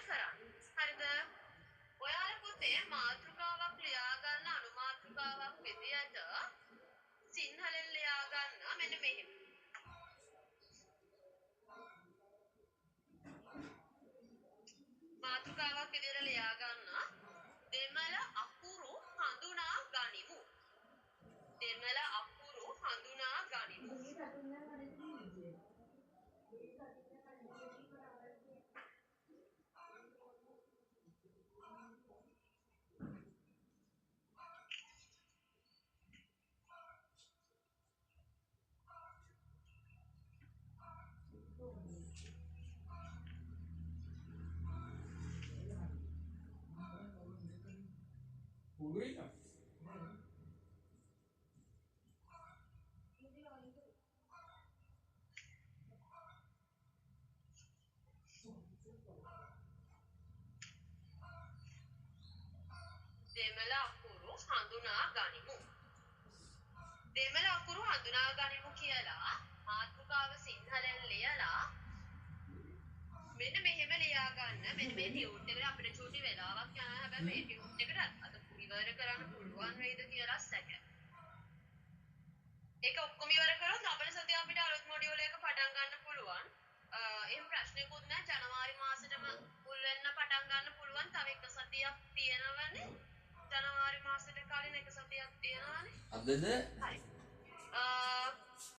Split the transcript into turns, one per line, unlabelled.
කරන්න. හරිද? ඔයාලා පුතේ මාතෘකාවක් ලියා ගන්න අනුමාතෘකාවක් විදියට සිංහලෙන් ලියා ගන්න මෙන්න මෙහෙම. මාතෘකාවක් විදියට ලියා ගන්න දෙමළ අකුරු හඳුනා ගනිමු. දෙමළ අකුරු හඳුනා ගනිමු. දෙමළ අකුරු හඳුනා ගනිමු. දෙමළ අකුරු හඳුනා ගනිමු කියලා මාතෘකාව සිංහලෙන් ලියලා මෙන්න මෙහෙම ලියා ගන්න. මෙන්න මේ ටියුට් එකට අපිට චූටි වෙලාවක් යනවා. හැබැයි මේ ටියුට් එකට අද ඉවර කරන්න පුළුවන් වෙයිද කියලා සැකයි. ඒක ඔක්කොම ඉවර කරොත් අපේ සතිය අපිට අලුත් මොඩියුල් එක පටන් ගන්න පුළුවන්. එහෙම ප්‍රශ්නකුත් නැහැ. ජනවාරි මාසෙටම මුල් වෙන්න පටන් ගන්න පුළුවන්. තව එක සතියක් තියෙනවනේ. ජනවාරි මාසෙට කලින් එක සතියක් තියෙනවනේ.
අදද?
හරි.